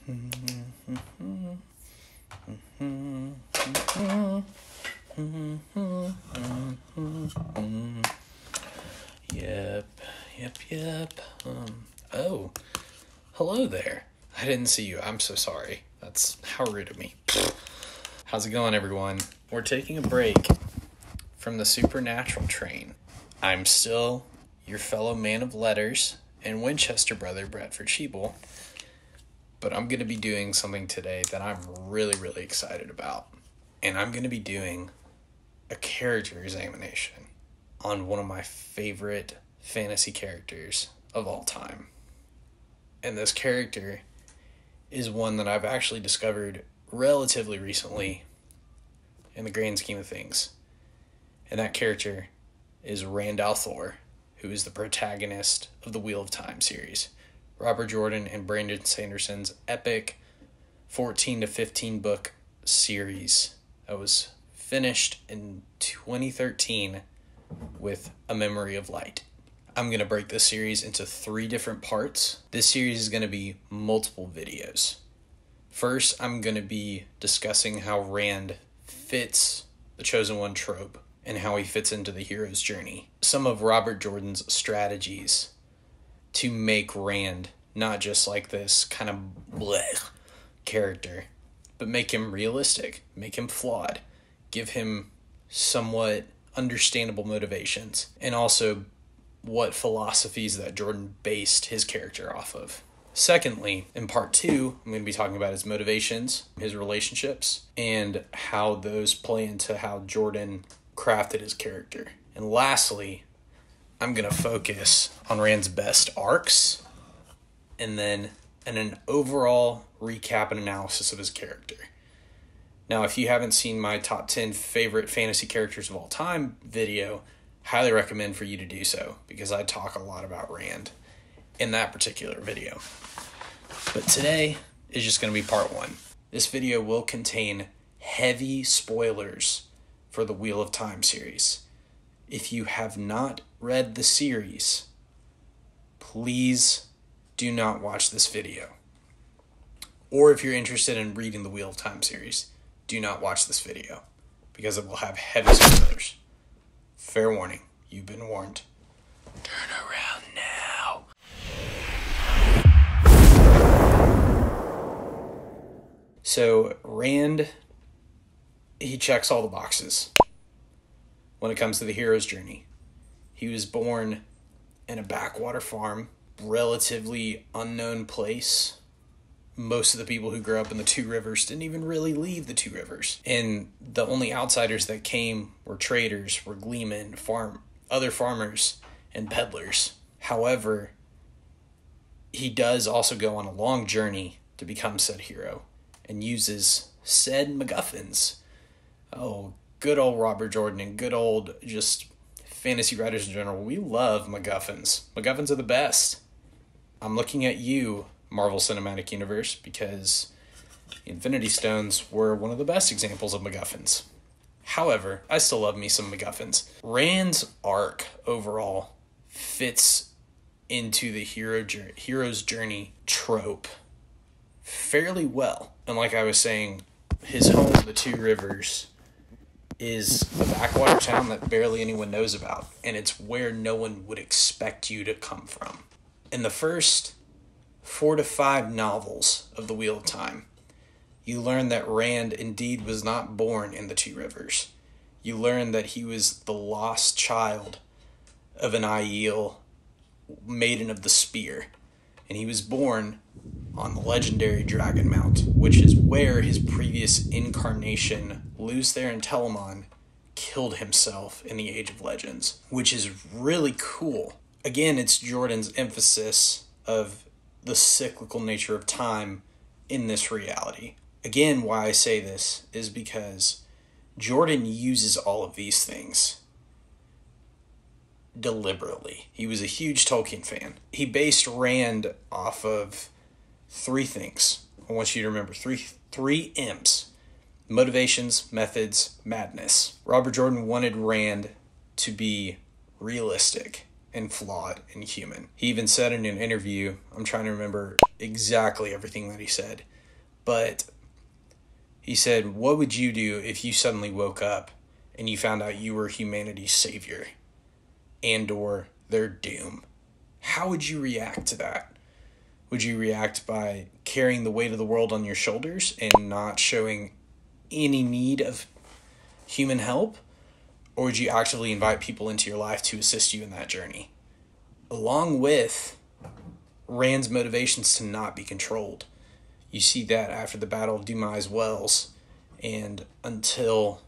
Yep. Oh, hello there. I didn't see you. I'm so sorry. That's how rude of me. How's it going, everyone? We're taking a break from the supernatural train. I'm still your fellow man of letters and Winchester brother, Bradford Sheeble. But I'm going to be doing something today that I'm really excited about. And I'm going to be doing a character examination on one of my favorite fantasy characters of all time. And this character is one that I've actually discovered relatively recently in the grand scheme of things. And that character is Thor, who is the protagonist of the Wheel of Time series. Robert Jordan and Brandon Sanderson's epic 14 to 15 book series that was finished in 2013 with A Memory of Light. I'm going to break this series into 3 different parts. This series is going to be multiple videos. First, I'm going to be discussing how Rand fits the Chosen One trope and how he fits into the hero's journey. Some of Robert Jordan's strategies to make Rand not just like this kind of bleh character, but make him realistic, make him flawed, give him somewhat understandable motivations, and also what philosophies that Jordan based his character off of. Secondly, in part 2, I'm going to be talking about his motivations, his relationships, and how those play into how Jordan crafted his character. And lastly, I'm going to focus on Rand's best arcs, and then an overall recap and analysis of his character. Now, if you haven't seen my top 10 favorite fantasy characters of all time video, highly recommend for you to do so, because I talk a lot about Rand in that particular video. But today is just going to be part 1. This video will contain heavy spoilers for the Wheel of Time series. If you have not read the series, please do not watch this video. Or if you're interested in reading the Wheel of Time series, do not watch this video, because it will have heavy spoilers. Fair warning, you've been warned. Turn around now. So, Rand, he checks all the boxes when it comes to the hero's journey. He was born in a backwater farm, relatively unknown place. Most of the people who grew up in the Two Rivers didn't even really leave the Two Rivers. And the only outsiders that came were traders, were gleemen, other farmers, and peddlers. However, he does also go on a long journey to become said hero and uses said MacGuffins. Oh, good old Robert Jordan and good old just fantasy writers in general. We love MacGuffins. MacGuffins are the best. I'm looking at you, Marvel Cinematic Universe, because Infinity Stones were one of the best examples of MacGuffins. However, I still love me some MacGuffins. Rand's arc overall fits into the hero's journey trope fairly well. And like I was saying, his home, the Two Rivers, is a backwater town that barely anyone knows about, and it's where no one would expect you to come from. In the first 4 to 5 novels of the Wheel of Time, you learn that Rand indeed was not born in the Two Rivers. You learn that he was the lost child of an Aiel, maiden of the spear, and he was born on the legendary Dragon Mount, which is where his previous incarnation, Luther and Telamon, killed himself in the Age of Legends, which is really cool. Again, it's Jordan's emphasis of the cyclical nature of time in this reality. Again, why I say this is because Jordan uses all of these things deliberately. He was a huge Tolkien fan. He based Rand off of 3 things. I want you to remember three M's: motivations, methods, madness. Robert Jordan wanted Rand to be realistic and flawed and human. He even said in an interview, I'm trying to remember exactly everything that he said, but he said, what would you do if you suddenly woke up and you found out you were humanity's savior and or their doom? How would you react to that? Would you react by carrying the weight of the world on your shoulders and not showing any need of human help? Or would you actively invite people into your life to assist you in that journey? Along with Rand's motivations to not be controlled. You see that after the Battle of Dumas Wells and until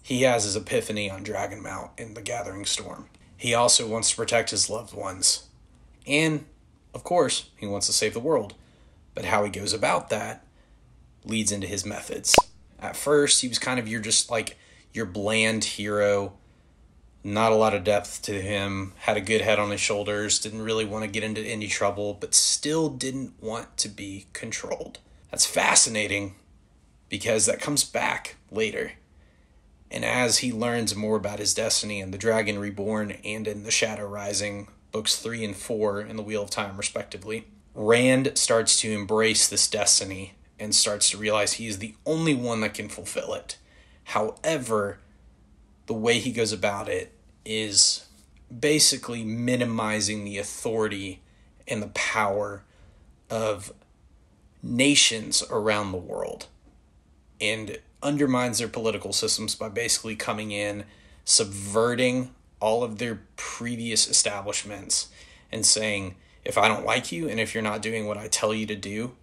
he has his epiphany on Dragon Mount in the Gathering Storm. He also wants to protect his loved ones. And, of course, he wants to save the world. But how he goes about that leads into his methods. At first, he was kind of your bland hero. Not a lot of depth to him. Had a good head on his shoulders. Didn't really want to get into any trouble. But still didn't want to be controlled. That's fascinating because that comes back later. And as he learns more about his destiny in The Dragon Reborn and in The Shadow Rising, books 3 and 4 in The Wheel of Time, respectively, Rand starts to embrace this destiny and starts to realize he is the only one that can fulfill it. However, the way he goes about it is basically minimizing the authority and the power of nations around the world, and undermines their political systems by basically coming in, subverting all of their previous establishments and saying, if I don't like you and if you're not doing what I tell you to do,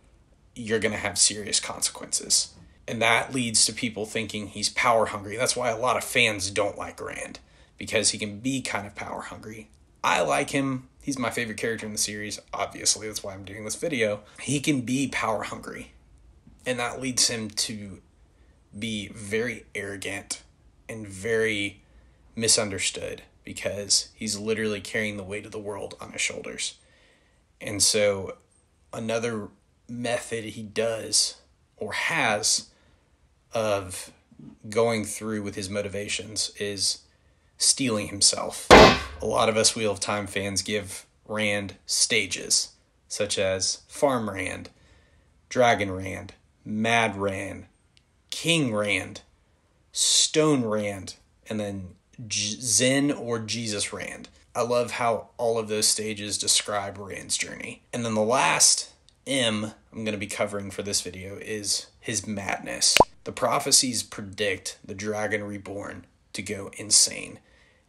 you're going to have serious consequences. And that leads to people thinking he's power hungry. That's why a lot of fans don't like Rand, because he can be kind of power hungry. I like him. He's my favorite character in the series. Obviously, that's why I'm doing this video. He can be power hungry, and that leads him to be very arrogant and very misunderstood because he's literally carrying the weight of the world on his shoulders. And so another method he does or has of going through with his motivations is stealing himself. A lot of us Wheel of Time fans give Rand stages, such as Farm Rand, Dragon Rand, Mad Rand, King Rand, Stone Rand, and then Zen or Jesus Rand. I love how all of those stages describe Rand's journey. And then the last M I'm going to be covering for this video is his madness. The prophecies predict the Dragon Reborn to go insane,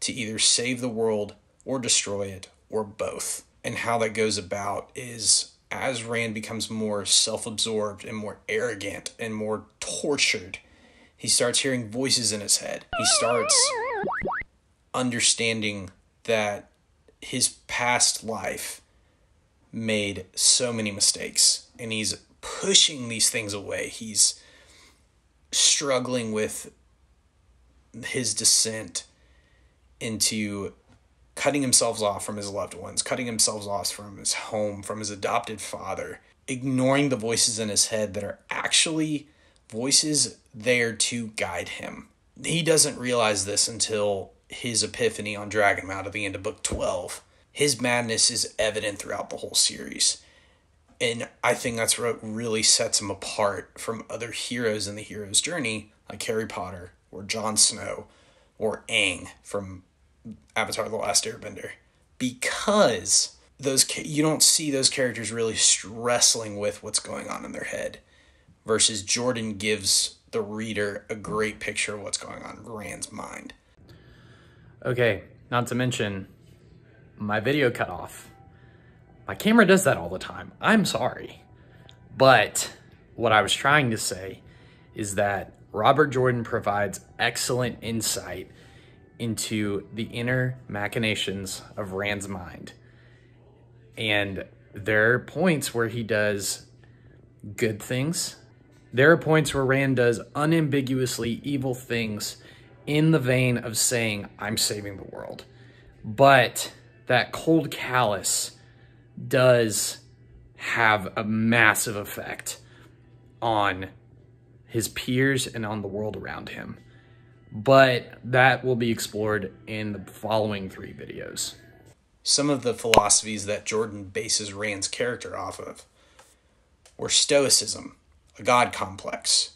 to either save the world or destroy it, or both. And how that goes about is as Rand becomes more self-absorbed and more arrogant and more tortured, he starts hearing voices in his head. He starts understanding that his past life made so many mistakes, and he's pushing these things away. He's struggling with his descent into cutting himself off from his loved ones, cutting himself off from his home, from his adopted father, ignoring the voices in his head that are actually voices there to guide him. He doesn't realize this until his epiphany on Dragon Mount at the end of book 12. His madness is evident throughout the whole series. And I think that's what really sets him apart from other heroes in the hero's journey, like Harry Potter or Jon Snow or Aang from Avatar: The Last Airbender, because you don't see those characters really wrestling with what's going on in their head, versus Jordan gives the reader a great picture of what's going on in Rand's mind. Okay, not to mention, my video cut off. My camera does that all the time. I'm sorry. But what I was trying to say is that Robert Jordan provides excellent insight into the inner machinations of Rand's mind. And there are points where he does good things. There are points where Rand does unambiguously evil things in the vein of saying, I'm saving the world. But that cold callous does have a massive effect on his peers and on the world around him. But that will be explored in the following 3 videos. some of the philosophies that Jordan bases Rand's character off of were Stoicism, a God complex,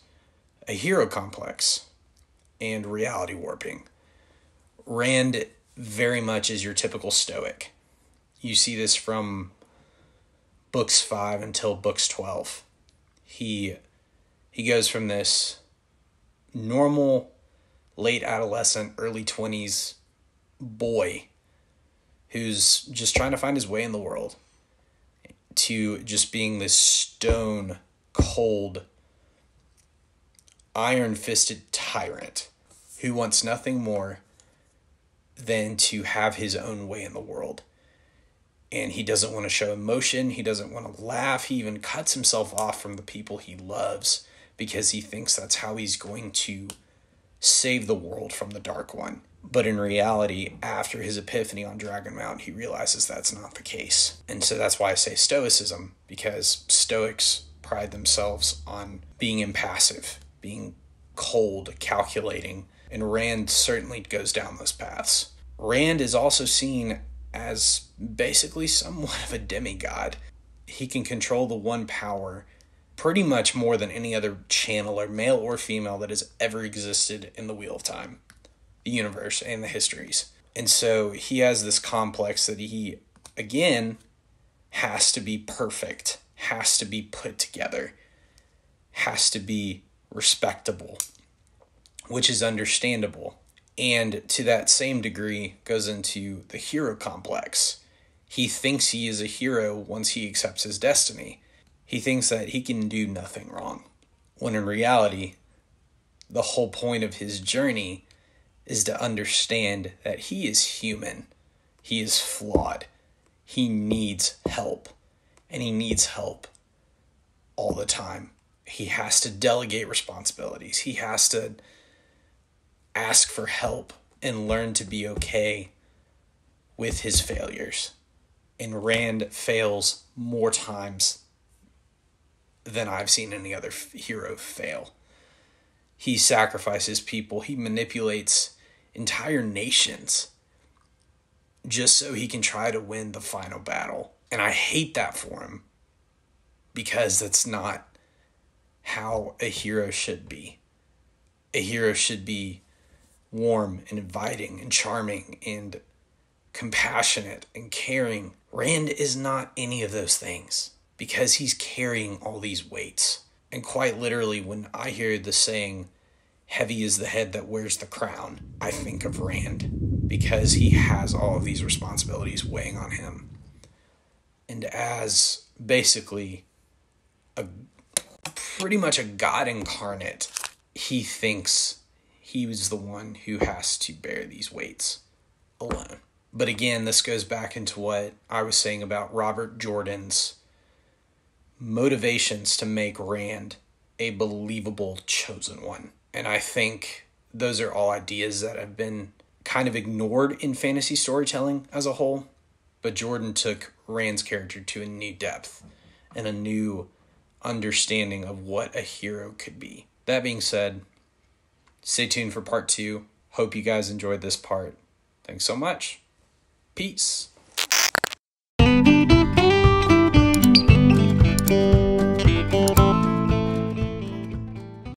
a hero complex, and reality warping. Rand very much is your typical Stoic. You see this from books 5 until books 12. He goes from this normal, late adolescent, early 20s boy who's just trying to find his way in the world to just being this stone cold, iron-fisted tyrant who wants nothing more than to have his own way in the world. And he doesn't want to show emotion. He doesn't want to laugh. He even cuts himself off from the people he loves because he thinks that's how he's going to save the world from the Dark One. But in reality, after his epiphany on Dragon Mount, he realizes that's not the case. And so that's why I say Stoicism, because Stoics pride themselves on being impassive, being cold, calculating, and Rand certainly goes down those paths. Rand is also seen as basically somewhat of a demigod. He can control the one power pretty much more than any other channeler, male or female, that has ever existed in the Wheel of Time, the universe, and the histories. And so he has this complex that he, again, has to be perfect, has to be put together, has to be respectable, which is understandable. And to that same degree goes into the hero complex. He thinks he is a hero once he accepts his destiny. He thinks that he can do nothing wrong, when in reality, the whole point of his journey is to understand that he is human. He is flawed. He needs help, and he needs help all the time. He has to delegate responsibilities. He has to ask for help and learn to be okay with his failures. And Rand fails more times than I've seen any other hero fail. He sacrifices people. He manipulates entire nations just so he can try to win the final battle. And I hate that for him, because that's not how a hero should be. A hero should be warm and inviting and charming and compassionate and caring. Rand is not any of those things, because he's carrying all these weights. And quite literally, when I hear the saying, heavy is the head that wears the crown, I think of Rand, because he has all of these responsibilities weighing on him. And as basically pretty much a god incarnate, he thinks he was the one who has to bear these weights alone. But again, this goes back into what I was saying about Robert Jordan's motivations to make Rand a believable chosen one. And I think those are all ideas that have been kind of ignored in fantasy storytelling as a whole. But Jordan took Rand's character to a new depth and a new understanding of what a hero could be. That being said, stay tuned for part 2. Hope you guys enjoyed this part. Thanks so much. Peace.